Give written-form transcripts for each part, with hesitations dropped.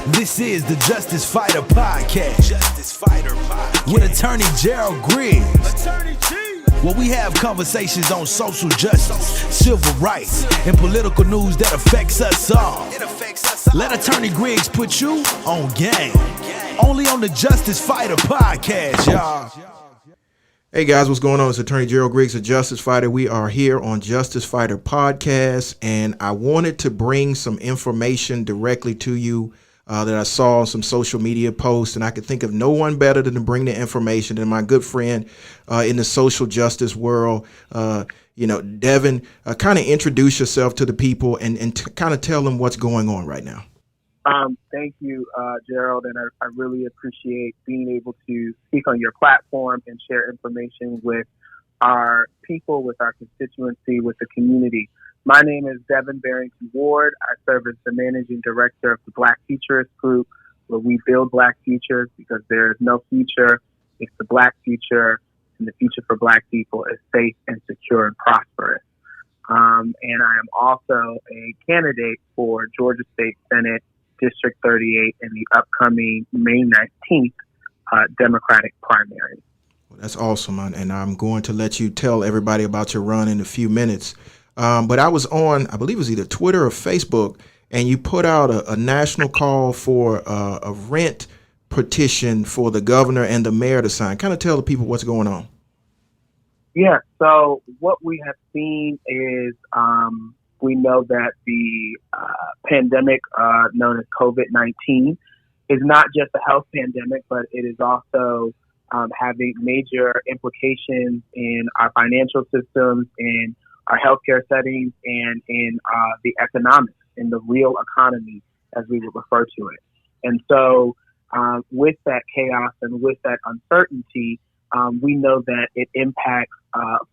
This is the Justicefighter podcast. With attorney Gerald Griggs. Where we have conversations on social justice, civil rights, and political news that affects us all. Let attorney Griggs put you on game. Only on the Justicefighter podcast, y'all. Hey guys, what's going on? It's attorney Gerald Griggs of Justicefighter. We are here on Justicefighter podcast, and I wanted to bring some information directly to you that I saw on some social media posts, and I could think of no one better than to bring the information than my good friend in the social justice world, Devin. Kind of introduce yourself to the people and kind of tell them what's going on right now. Thank you, Gerald, and I really appreciate being able to speak on your platform and share information with our people, with our constituency, with the community. My name is Devin Barrington Ward. I serve as the managing director of the Black Futurist Group, where we build Black futures because there is no future if the Black future and the future for Black people is safe and secure and prosperous. And I am also a candidate for Georgia State Senate District 38 in the upcoming May 19th Democratic primary. Well, that's awesome, and I'm going to let you tell everybody about your run in a few minutes. But I was on, I believe it was either Twitter or Facebook, and you put out a national call for a rent petition for the governor and the mayor to sign. Kind of tell the people what's going on. Yeah, so what we have seen is we know that the pandemic known as COVID-19 is not just a health pandemic, but it is also having major implications in our financial systems, in our healthcare settings, and in the economics, in the real economy, as we would refer to it. And so with that chaos and with that uncertainty, we know that it impacts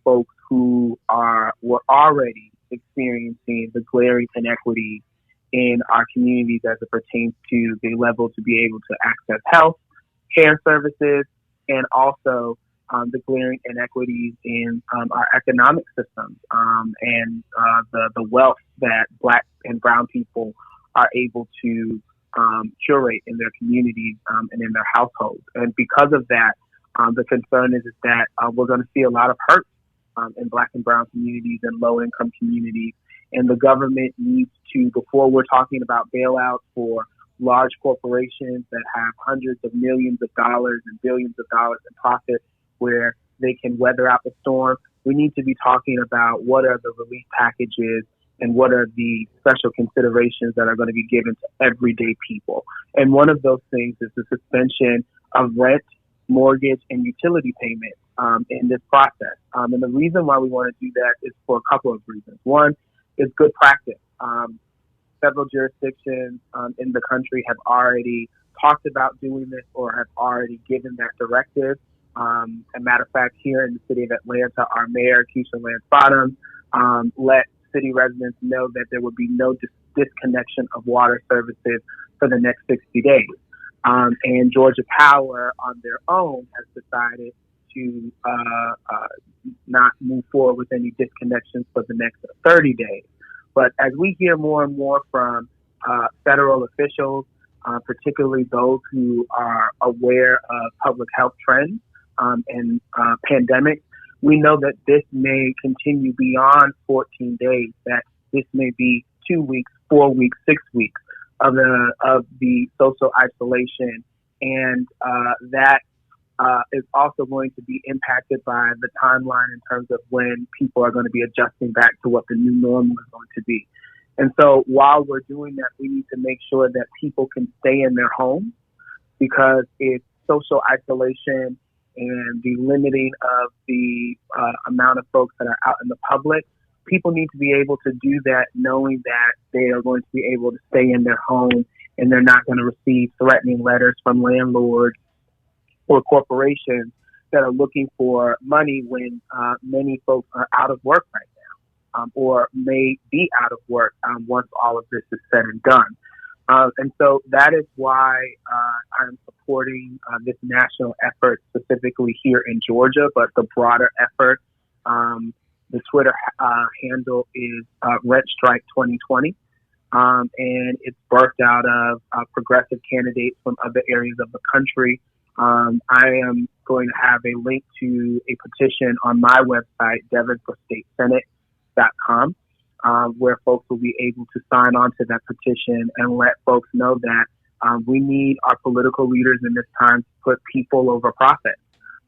folks who were already experiencing the glaring inequities in our communities as it pertains to being level to be able to access health care services, and also the glaring inequities in our economic systems and the wealth that Black and Brown people are able to curate in their communities and in their households. And because of that, the concern is that we're going to see a lot of hurt in Black and Brown communities and low-income communities. And the government needs to, before we're talking about bailouts for large corporations that have hundreds of millions of dollars and billions of dollars in profit where they can weather out the storm, we need to be talking about what are the relief packages and what are the special considerations that are going to be given to everyday people. And one of those things is the suspension of rent, mortgage, and utility payments in this process. And the reason why we want to do that is for a couple of reasons. One is good practice. Several jurisdictions in the country have already talked about doing this or have already given that directive. As a matter of fact, here in the city of Atlanta, our mayor, Keisha Lance Bottoms, let city residents know that there would be no disconnection of water services for the next 60 days. And Georgia Power, on their own, has decided to not move forward with any disconnections for the next 30 days. But as we hear more and more from federal officials, particularly those who are aware of public health trends and pandemics, we know that this may continue beyond 14 days, that this may be 2 weeks, 4 weeks, 6 weeks of the social isolation, and that is also going to be impacted by the timeline in terms of when people are going to be adjusting back to what the new normal is going to be. And so while we're doing that, we need to make sure that people can stay in their homes, because it's social isolation and the limiting of the amount of folks that are out in the public. People need to be able to do that knowing that they are going to be able to stay in their home and they're not going to receive threatening letters from landlords or corporations that are looking for money when many folks are out of work right now or may be out of work once all of this is said and done. And so that is why I'm supporting this national effort specifically here in Georgia, but the broader effort. The Twitter handle is Rent Strike 2020. and it's birthed out of progressive candidates from other areas of the country. I am going to have a link to a petition on my website, devinforstatesenate.com, where folks will be able to sign on to that petition and let folks know that we need our political leaders in this time to put people over profit,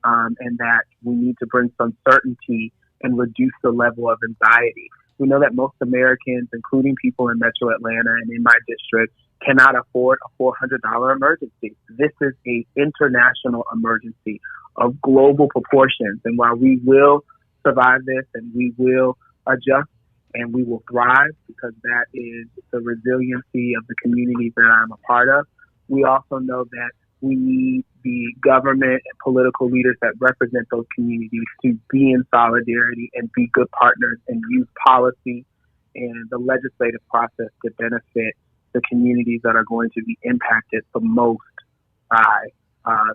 and that we need to bring some certainty and reduce the level of anxiety. We know that most Americans, including people in Metro Atlanta and in my district, cannot afford a $400 emergency. This is an international emergency of global proportions. And while we will survive this and we will adjust and we will thrive, because that is the resiliency of the communities that I'm a part of, we also know that we need the government and political leaders that represent those communities to be in solidarity and be good partners and use policy and the legislative process to benefit the communities that are going to be impacted the most by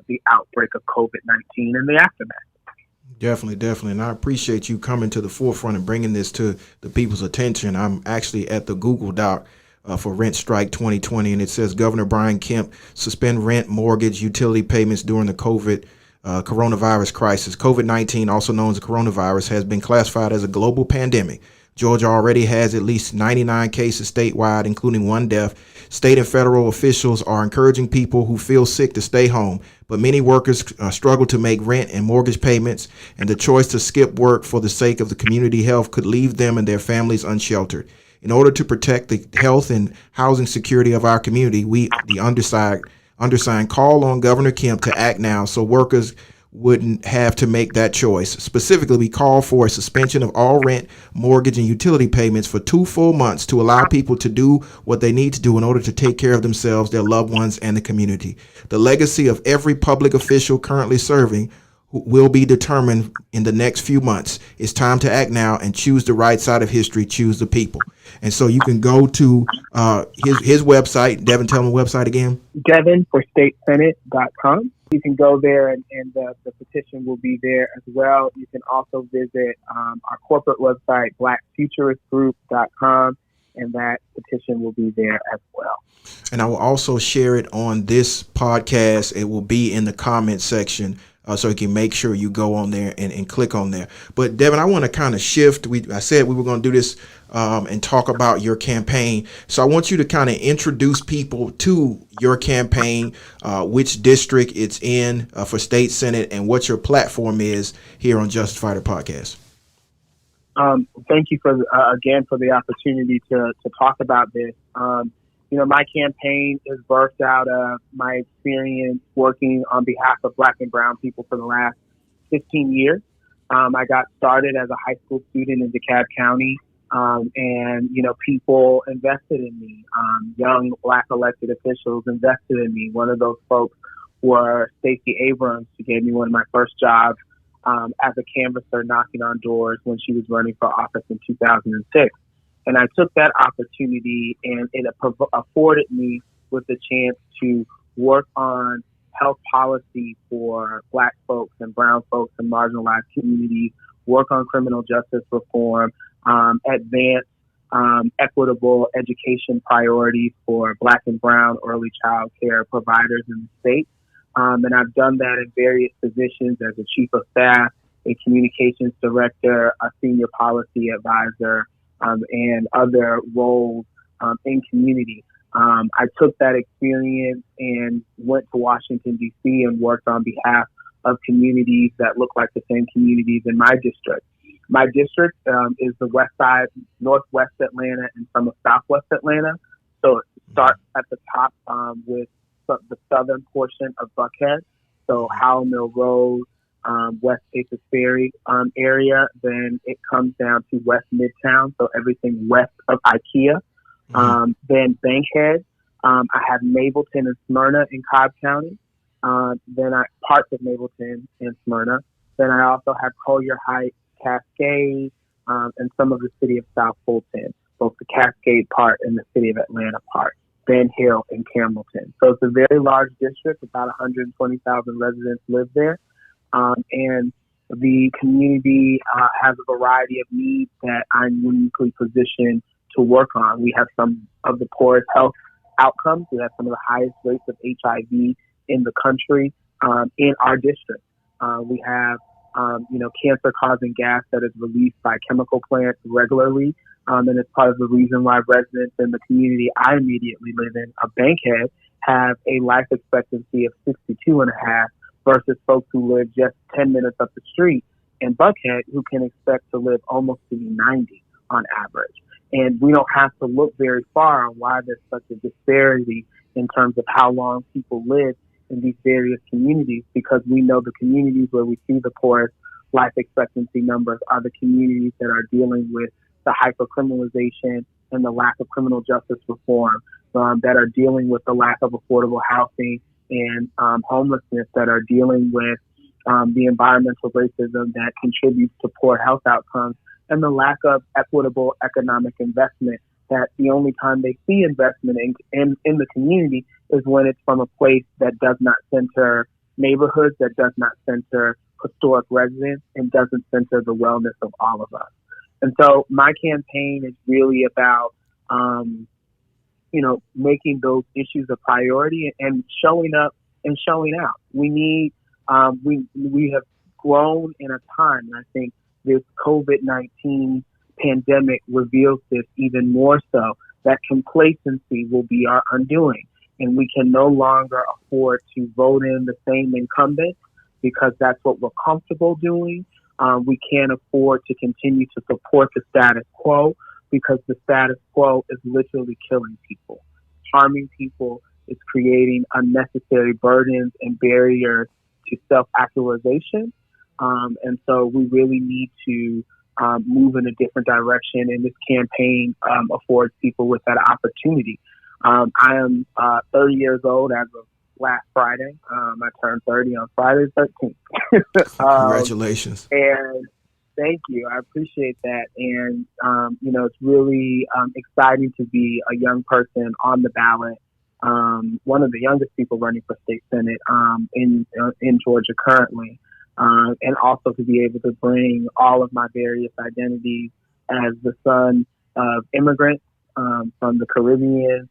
the outbreak of COVID-19 and the aftermath. Definitely. And I appreciate you coming to the forefront and bringing this to the people's attention. I'm actually at the Google Doc for Rent Strike 2020, and it says Governor Brian Kemp suspend rent, mortgage, utility payments during the coronavirus crisis. COVID-19, also known as coronavirus, has been classified as a global pandemic. Georgia already has at least 99 cases statewide, including one death. State and federal officials are encouraging people who feel sick to stay home, but many workers struggle to make rent and mortgage payments, and the choice to skip work for the sake of the community health could leave them and their families unsheltered. In order to protect the health and housing security of our community, we, the undersigned, call on Governor Kemp to act now so workers wouldn't have to make that choice. Specifically, we call for a suspension of all rent, mortgage, and utility payments for 2 full months to allow people to do what they need to do in order to take care of themselves, their loved ones, and the community. The legacy of every public official currently serving will be determined in the next few months. It's time to act now and choose the right side of history, choose the people. And so you can go to his website. Devin, tell them the website again. devinforstatesenate.com. You can go there and the petition will be there as well. You can also visit our corporate website, blackfuturistgroup.com, and that petition will be there as well. And I will also share it on this podcast. It will be in the comment section. So you can make sure you go on there and click on there. But Devin, I want to kind of shift. I said we were going to do this and talk about your campaign. So I want you to kind of introduce people to your campaign, which district it's in for state senate, and what your platform is here on Justicefighter podcast. Thank you again for the opportunity to talk about this. My campaign is birthed out of my experience working on behalf of Black and brown people for the last 15 years. I got started as a high school student in DeKalb County, and people invested in me. Young Black elected officials invested in me. One of those folks were Stacey Abrams, who gave me one of my first jobs as a canvasser knocking on doors when she was running for office in 2006. And I took that opportunity, and it afforded me with the chance to work on health policy for Black folks and brown folks and marginalized communities, work on criminal justice reform, advance equitable education priorities for Black and brown early child care providers in the state. And I've done that in various positions as a chief of staff, a communications director, a senior policy advisor, and other roles in community. I took that experience and went to Washington, D.C. and worked on behalf of communities that look like the same communities in my district. My district is the west side, northwest Atlanta, and some of southwest Atlanta. So it starts at the top with the southern portion of Buckhead, so Howell Mill Road, West Paces Ferry area. Then it comes down to West Midtown, so everything west of IKEA. Then Bankhead. I have Mableton and Smyrna in Cobb County. Then parts of Mableton and Smyrna. Then I also have Collier Heights, Cascade, and some of the city of South Fulton, both the Cascade part and the city of Atlanta part. Ben Hill and Campbellton. So it's a very large district. About 120,000 residents live there. And the community has a variety of needs that I'm uniquely positioned to work on. We have some of the poorest health outcomes. We have some of the highest rates of HIV in the country in our district. We have, cancer-causing gas that is released by chemical plants regularly. And it's part of the reason why residents in the community I immediately live in, a Bankhead, have a life expectancy of 62 and a half versus folks who live just 10 minutes up the street in Buckhead who can expect to live almost to be 90 on average. And we don't have to look very far on why there's such a disparity in terms of how long people live in these various communities, because we know the communities where we see the poorest life expectancy numbers are the communities that are dealing with the hypercriminalization and the lack of criminal justice reform, that are dealing with the lack of affordable housing and homelessness, that are dealing with the environmental racism that contributes to poor health outcomes, and the lack of equitable economic investment, that the only time they see investment in the community is when it's from a place that does not center neighborhoods, that does not center historic residents, and doesn't center the wellness of all of us. And so my campaign is really about, making those issues a priority and showing up and showing out. We need, we have grown in a time, and I think this COVID-19 pandemic reveals this even more so, that complacency will be our undoing. And we can no longer afford to vote in the same incumbents because that's what we're comfortable doing. We can't afford to continue to support the status quo because the status quo is literally killing people, harming people. It's creating unnecessary burdens and barriers to self-actualization. And so we really need to move in a different direction, and this campaign affords people with that opportunity. I am 30 years old as of last Friday. I turned 30 on Friday the 13th. Congratulations. And thank you. I appreciate that. And, it's really exciting to be a young person on the ballot, one of the youngest people running for state senate in Georgia currently. And also to be able to bring all of my various identities as the son of immigrants from the Caribbean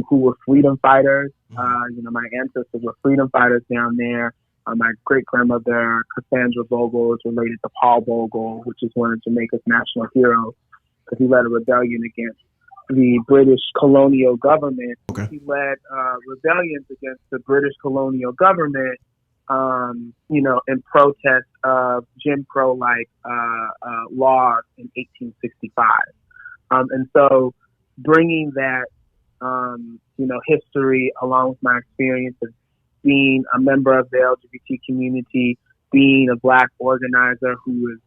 who were freedom fighters. My ancestors were freedom fighters down there. My great-grandmother, Cassandra Bogle, is related to Paul Bogle, which is one of Jamaica's national heroes, because he led a rebellion against the British colonial government. Okay. He led rebellions against the British colonial government in protest of Jim Crow-like laws in 1865. And so bringing that, history along with my experience of being a member of the LGBT community, being a Black organizer who has,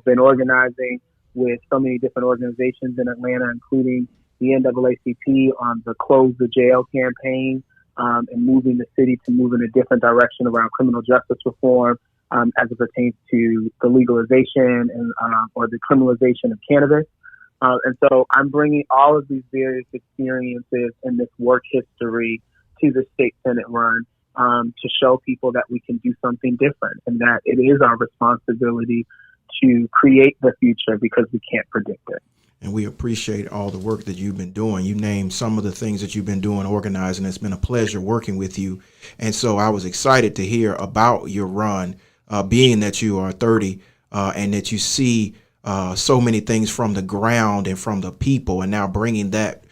been organizing with so many different organizations in Atlanta, including the NAACP on the Close the Jail campaign, and moving the city to move in a different direction around criminal justice reform as it pertains to the legalization and or the criminalization of cannabis. And so I'm bringing all of these various experiences and this work history to the state Senate run to show people that we can do something different and that it is our responsibility to create the future because we can't predict it. And we appreciate all the work that you've been doing. You named some of the things that you've been doing, organizing. It's been a pleasure working with you. And so I was excited to hear about your run, being that you are 30 and that you see so many things from the ground and from the people, and now bringing that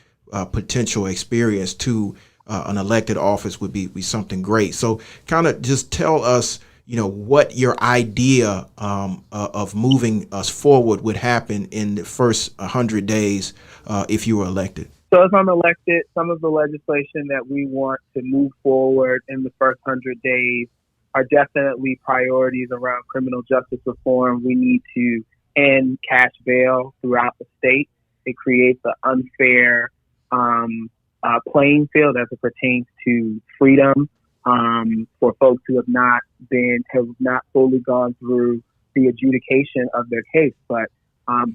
potential experience to an elected office would be something great. So kind of just tell us, what your idea of moving us forward would happen in the first 100 days if you were elected. So if I'm elected, some of the legislation that we want to move forward in the first 100 days are definitely priorities around criminal justice reform. We need to end cash bail throughout the state. It creates an unfair playing field as it pertains to freedom for folks who have not fully gone through the adjudication of their case. But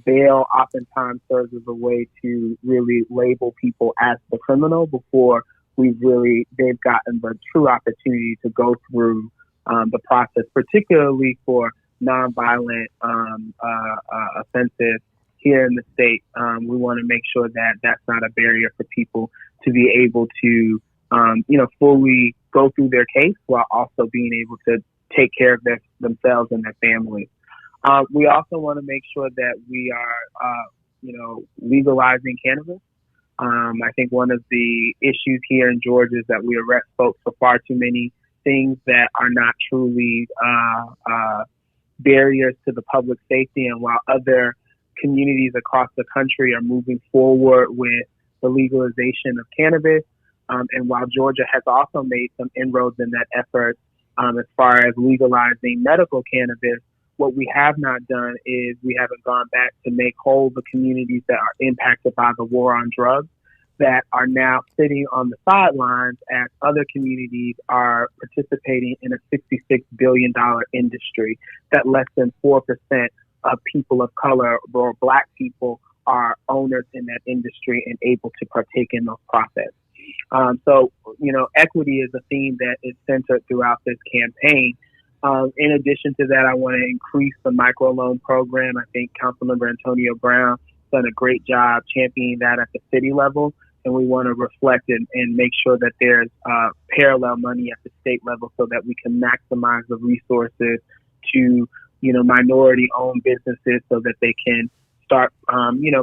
bail oftentimes serves as a way to really label people as the criminal before they've gotten the true opportunity to go through the process, particularly for nonviolent offensive here in the state. We want to make sure that that's not a barrier for people to be able to, fully go through their case while also being able to take care of themselves and their families. We also want to make sure that we are, legalizing cannabis. I think one of the issues here in Georgia is that we arrest folks for far too many things that are not truly barriers to the public safety. And while other communities across the country are moving forward with the legalization of cannabis, and while Georgia has also made some inroads in that effort as far as legalizing medical cannabis, what we have not done is we haven't gone back to make whole the communities that are impacted by the war on drugs that are now sitting on the sidelines as other communities are participating in a $66 billion industry that less than 4% of people of color or Black people are owners in that industry and able to partake in those profits. Equity is a theme that is centered throughout this campaign. In addition to that, I want to increase the microloan program. I think Councilmember Antonio Brown done a great job championing that at the city level, and we want to reflect and make sure that there's parallel money at the state level so that we can maximize the resources to, minority-owned businesses so that they can start,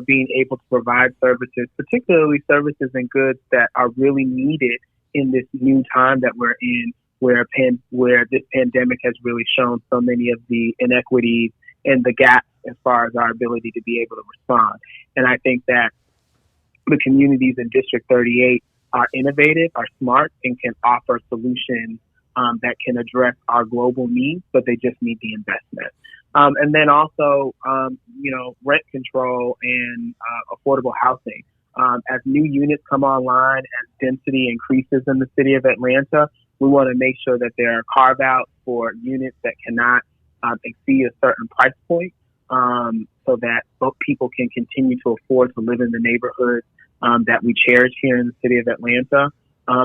being able to provide services, particularly services and goods that are really needed in this new time that we're in, where this pandemic has really shown so many of the inequities and the gaps as far as our ability to be able to respond. And I think that the communities in District 38 are innovative, are smart, and can offer solutions that can address our global needs, but they just need the investment. And then also, rent control and affordable housing. As new units come online, as density increases in the city of Atlanta, we want to make sure that there are carve-outs for units that cannot exceed a certain price point, so that both people can continue to afford to live in the neighborhood that we cherish here in the city of Atlanta.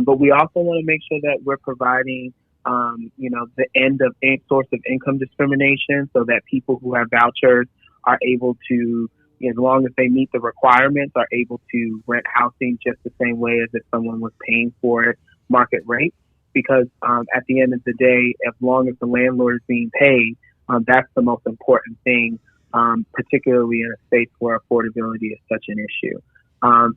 But we also want to make sure that we're providing, the end of any source of income discrimination, so that people who have vouchers are able to, as long as they meet the requirements, are able to rent housing just the same way as if someone was paying for it market rate. Because at the end of the day, as long as the landlord is being paid, that's the most important thing, particularly in a space where affordability is such an issue.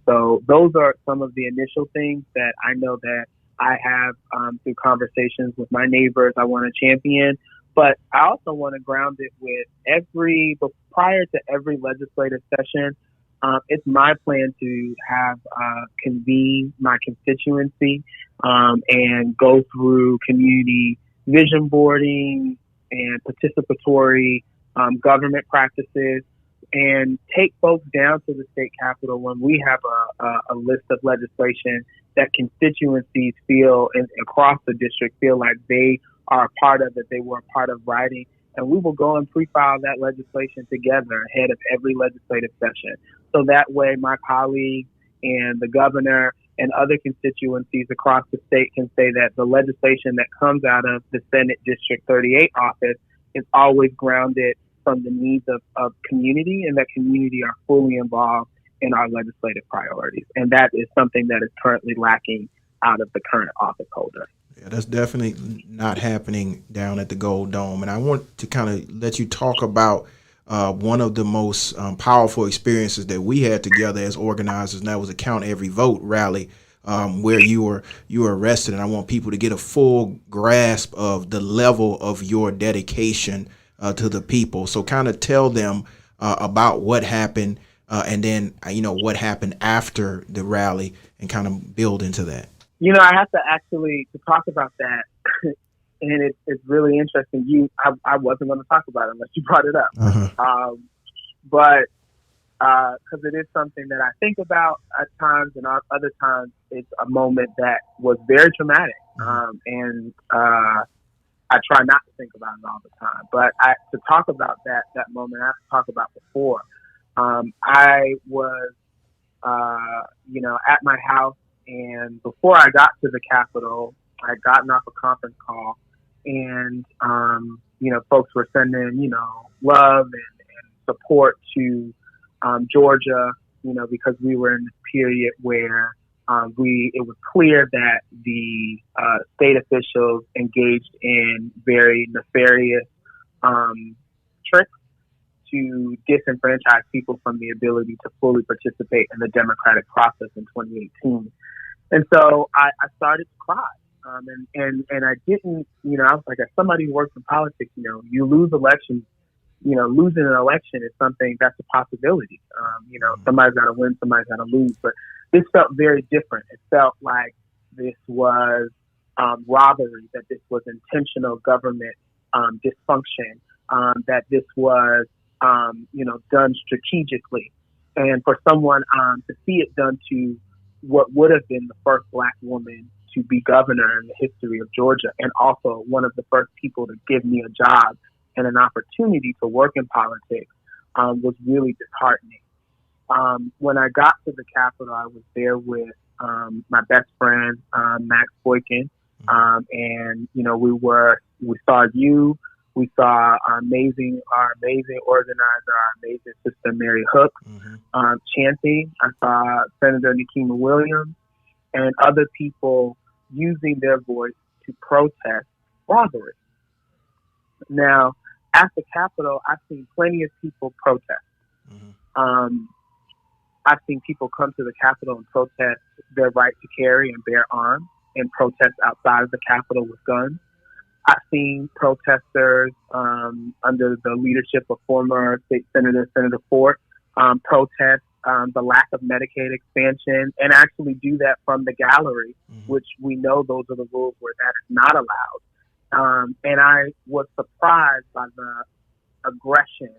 So those are some of the initial things that I know that I have through conversations with my neighbors I want to champion. But I also want to ground it with prior to every legislative session, it's my plan to have convene my constituency and go through community vision boarding and participatory government practices and take folks down to the state capitol when we have a list of legislation that constituencies feel and across the district feel like they are a part of it, they were a part of writing. And we will go and pre-file that legislation together ahead of every legislative session. So that way my colleagues and the governor and other constituencies across the state can say that the legislation that comes out of the Senate District 38 office is always grounded from the needs of community, and that community are fully involved in our legislative priorities. And that is something that is currently lacking out of the current office holder. Yeah, that's definitely not happening down at the Gold Dome. And I want to kind of let you talk about one of the most powerful experiences that we had together as organizers, and that was a Count Every Vote rally, where you were arrested. And I want people to get a full grasp of the level of your dedication to the people. So kind of tell them about what happened and then, what happened after the rally and kind of build into that. I have to actually to talk about that, and it's really interesting. I wasn't going to talk about it unless you brought it up, but because it is something that I think about at times, and other times it's a moment that was very traumatic, and I try not to think about it all the time. But to talk about that moment, I have to talk about before. I was, at my house. And before I got to the Capitol, I had gotten off a conference call, and folks were sending love and support to Georgia, because we were in this period where it was clear that the state officials engaged in very nefarious tricks to disenfranchise people from the ability to fully participate in the democratic process in 2018. And so I started to cry. And I didn't, I was like, as somebody who works in politics, you lose elections, losing an election is something that's a possibility. Somebody's got to win, somebody's got to lose. But this felt very different. It felt like this was robbery, that this was intentional government dysfunction, that this was, done strategically. And for someone to see it done to what would have been the first Black woman to be governor in the history of Georgia, and also one of the first people to give me a job and an opportunity to work in politics, was really disheartening. When I got to the Capitol, I was there with my best friend, Max Boykin, and we saw you. We saw our amazing organizer, our amazing sister Mary Hook, chanting. I saw Senator Nikema Williams and other people using their voice to protest robbery. Now, at the Capitol, I've seen plenty of people protest. I've seen people come to the Capitol and protest their right to carry and bear arms, and protest outside of the Capitol with guns. I've seen protesters under the leadership of former state senator, Senator Ford, protest the lack of Medicaid expansion, and actually do that from the gallery, which we know those are the rules where that is not allowed. And I was surprised by the aggression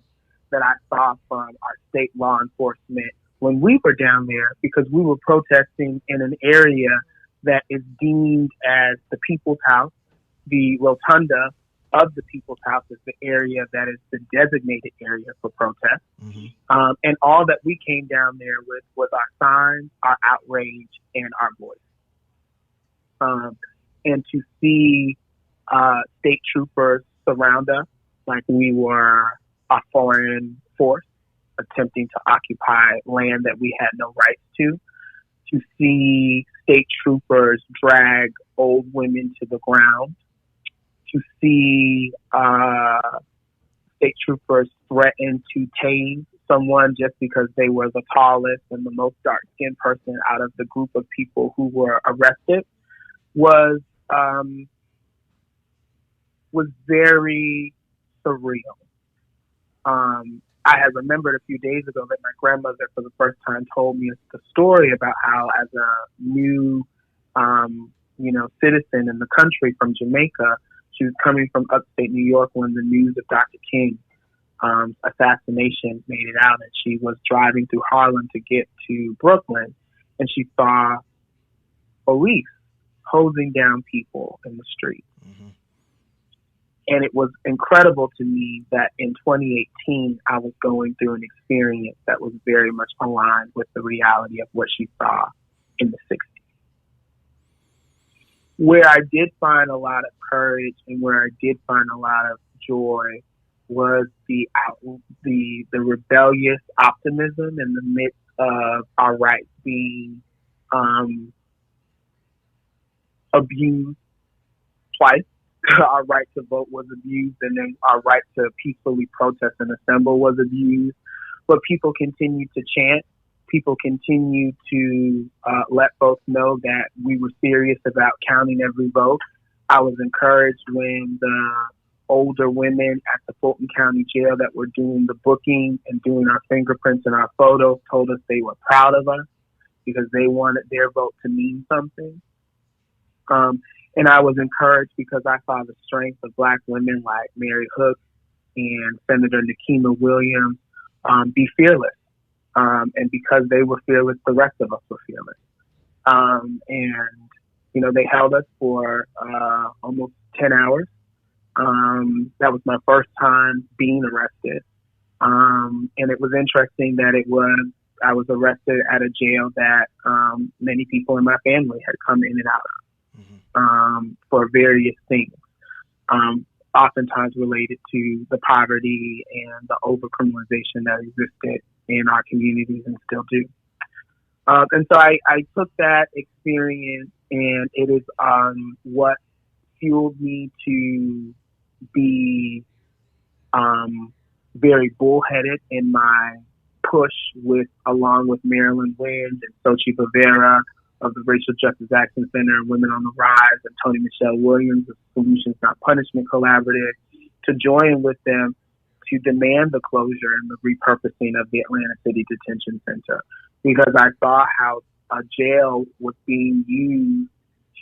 that I saw from our state law enforcement when we were down there, because we were protesting in an area that is deemed as the People's House. The rotunda of the People's House is the area that is the designated area for protest. And all that we came down there with was our signs, our outrage, and our voice. And to see state troopers surround us like we were a foreign force attempting to occupy land that we had no rights to see state troopers drag old women to the ground, to see state troopers threaten to tase someone just because they were the tallest and the most dark-skinned person out of the group of people who were arrested was very surreal. I had remembered a few days ago that my grandmother, for the first time, told me the story about how, as a new, citizen in the country from Jamaica, she was coming from upstate New York when the news of Dr. King's assassination made it out, and she was driving through Harlem to get to Brooklyn, and she saw police hosing down people in the street. And it was incredible to me that in 2018, I was going through an experience that was very much aligned with the reality of what she saw in the 60s. Where I did find a lot of courage and where I did find a lot of joy was the rebellious optimism in the midst of our rights being abused twice. Our right to vote was abused, and then our right to peacefully protest and assemble was abused. But people continued to chant. People continued to let folks know that we were serious about counting every vote. I was encouraged when the older women at the Fulton County Jail that were doing the booking and doing our fingerprints and our photos told us they were proud of us because they wanted their vote to mean something. And I was encouraged because I saw the strength of Black women like Mary Hook and Senator Nikema Williams be fearless. And because they were fearless, the rest of us were fearless. And, they held us for almost 10 hours. That was my first time being arrested. And it was interesting that I was arrested at a jail that many people in my family had come in and out of. For various things. oftentimes related to the poverty and the overcriminalization that existed in our communities and still do. And so I took that experience, and it is what fueled me to be very bullheaded in my push along with Marilyn Wind and Sochi Bavera of the Racial Justice Action Center and Women on the Rise, and Tony Michelle Williams of Solutions Not Punishment Collaborative, to join with them to demand the closure and the repurposing of the Atlanta City Detention Center, because I saw how a jail was being used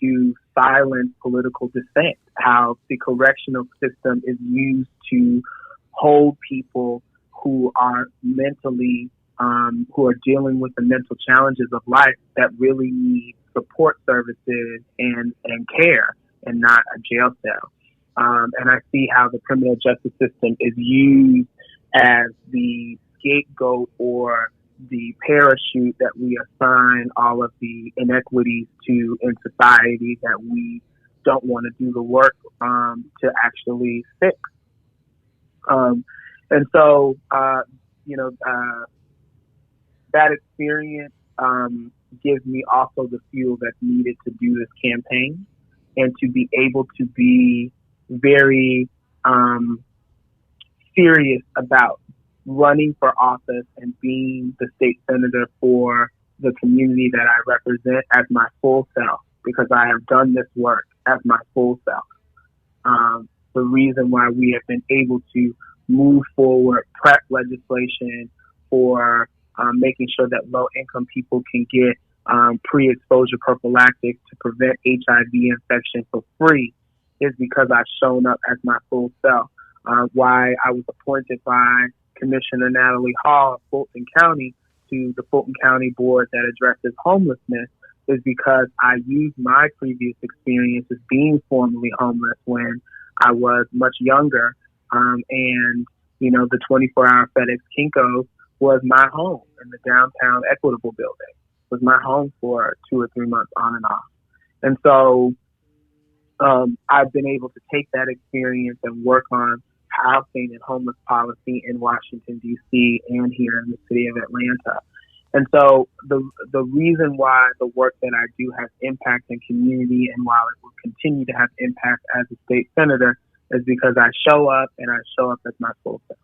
to silence political dissent, how the correctional system is used to hold people who are mentally, who are dealing with the mental challenges of life that really need support services and care, and not a jail cell. And I see how the criminal justice system is used as the scapegoat or the parachute that we assign all of the inequities to in society that we don't want to do the work to actually fix. And so, that experience gives me also the fuel that's needed to do this campaign and to be able to be very serious about running for office and being the state senator for the community that I represent as my full self, because I have done this work as my full self. The reason why we have been able to move forward, prep legislation for making sure that low-income people can get pre-exposure prophylactics to prevent HIV infection for free is because I've shown up as my full self. Why I was appointed by Commissioner Natalie Hall of Fulton County to the Fulton County Board that addresses homelessness is because I used my previous experience as being formerly homeless when I was much younger. And, the 24-hour FedEx Kinko's was my home in the downtown Equitable building. It was my home for 2 or 3 months on and off. And so I've been able to take that experience and work on housing and homeless policy in Washington, D.C. and here in the city of Atlanta. And so the reason why the work that I do has impact in community, and while it will continue to have impact as a state senator, is because I show up and I show up as my full self.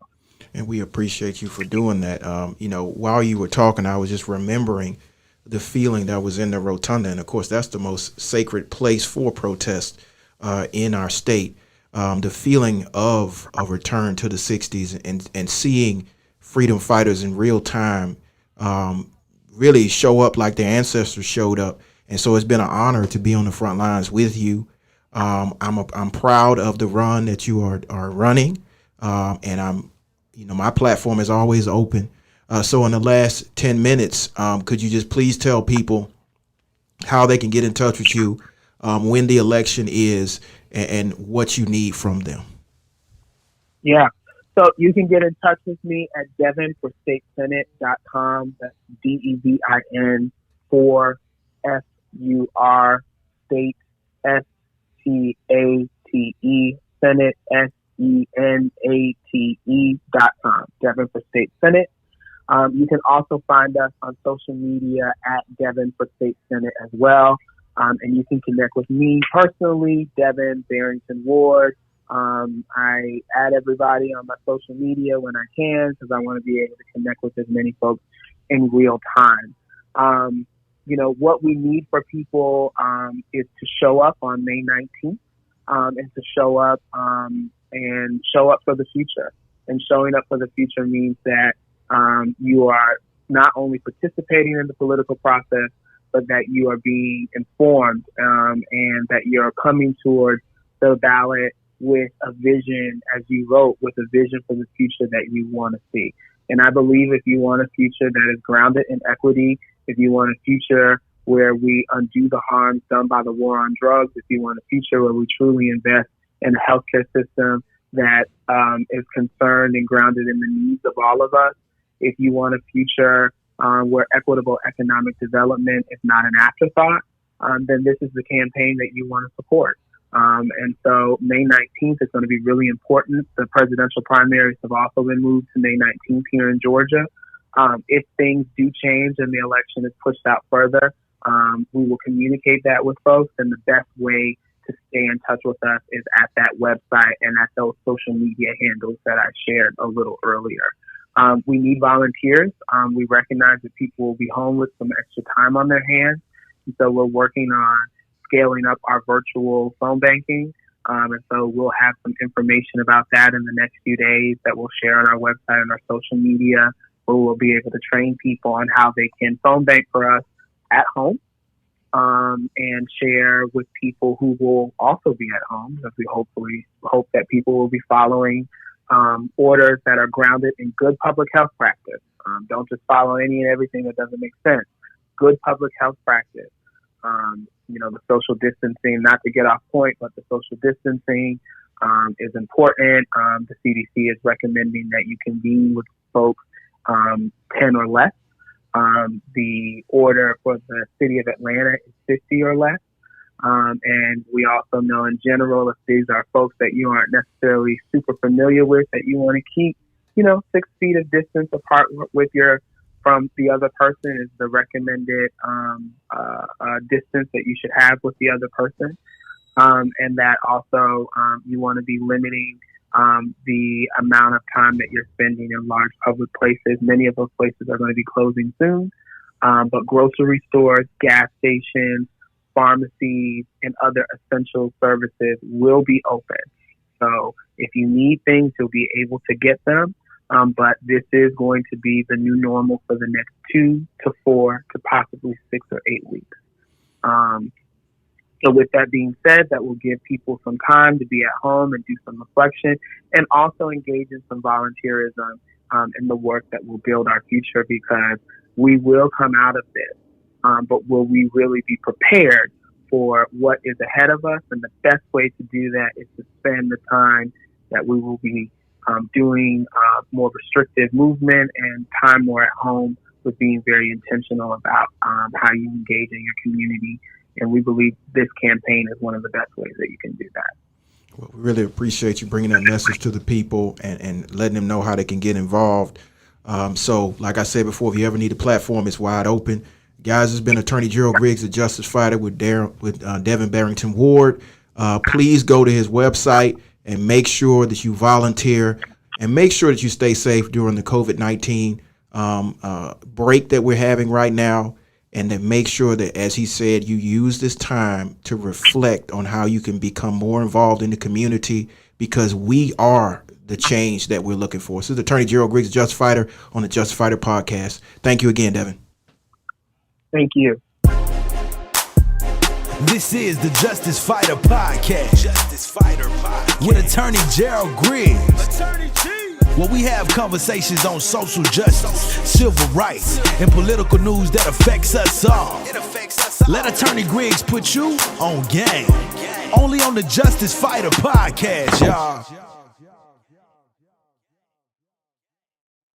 And we appreciate you for doing that. While you were talking, I was just remembering the feeling that was in the rotunda. And of course, that's the most sacred place for protest in our state. The feeling of a return to the 60s and seeing freedom fighters in real time really show up like their ancestors showed up. And so it's been an honor to be on the front lines with you. I'm proud of the run that you are running. And my platform is always open. So in the last 10 minutes, could you just please tell people how they can get in touch with you when the election is and what you need from them? Yeah. So you can get in touch with me at devinforstatesenate.com. That's DEVIN for FUR state STATE Senate SENATE.com. Devin for State Senate. You can also find us on social media at Devin for State Senate as well. And you can connect with me personally, Devin Barrington Ward. I add everybody on my social media when I can because I want to be able to connect with as many folks in real time. What we need for people is to show up on May 19th and to show up and show up for the future. And showing up for the future means that you are not only participating in the political process, but that you are being informed and that you're coming towards the ballot with a vision, as you wrote, with a vision for the future that you want to see. And I believe if you want a future that is grounded in equity, if you want a future where we undo the harms done by the war on drugs, if you want a future where we truly invest in a healthcare system that is concerned and grounded in the needs of all of us, if you want a future where equitable economic development is not an afterthought, then this is the campaign that you want to support. And so May 19th is going to be really important. The presidential primaries have also been moved to May 19th here in Georgia. If things do change and the election is pushed out further, we will communicate that with folks. And the best way to stay in touch with us is at that website and at those social media handles that I shared a little earlier. We need volunteers. We recognize that people will be home with some extra time on their hands. And so we're working on scaling up our virtual phone banking. And so we'll have some information about that in the next few days that we'll share on our website and our social media, where we'll be able to train people on how they can phone bank for us at home, and share with people who will also be at home, because we hope that people will be following orders that are grounded in good public health practice. Don't just follow any and everything that doesn't make sense. Good public health practice. The social distancing, not to get off point, but the social distancing is important. The CDC is recommending that you convene with folks 10 or less. The order for the city of Atlanta is 50 or less. And we also know in general, if these are folks that you aren't necessarily super familiar with, that you want to keep, 6 feet of distance apart from the other person is the recommended distance that you should have with the other person. And that also you want to be limiting the amount of time that you're spending in large public places. Many of those places are going to be closing soon, but grocery stores, gas stations, pharmacies, and other essential services will be open. So if you need things, you'll be able to get them. But this is going to be the new normal for the next 2 to 4 to possibly 6 or 8 weeks. So with that being said, that will give people some time to be at home and do some reflection, and also engage in some volunteerism in the work that will build our future, because we will come out of this. But will we really be prepared for what is ahead of us? And the best way to do that is to spend the time that we will be doing more restrictive movement and time more at home, with being very intentional about how you engage in your community. And we believe this campaign is one of the best ways that you can do that. Well, we really appreciate you bringing that message to the people and letting them know how they can get involved. So like I said before, if you ever need a platform, it's wide open. Guys, it's been Attorney Gerald Griggs, the Justicefighter, with Devin Barrington Ward. Please go to his website and make sure that you volunteer, and make sure that you stay safe during the COVID-19 break that we're having right now. And then make sure that, as he said, you use this time to reflect on how you can become more involved in the community, because we are the change that we're looking for. This is Attorney Gerald Griggs, Justicefighter, on the Justicefighter podcast. Thank you again, Devin. Thank you. This is the Justicefighter podcast. Justicefighter podcast with Attorney Gerald Griggs. Attorney G. Where we have conversations on social justice, civil rights, and political news that affects us all. Let Attorney Griggs put you on game. Only on the Justicefighter podcast, y'all.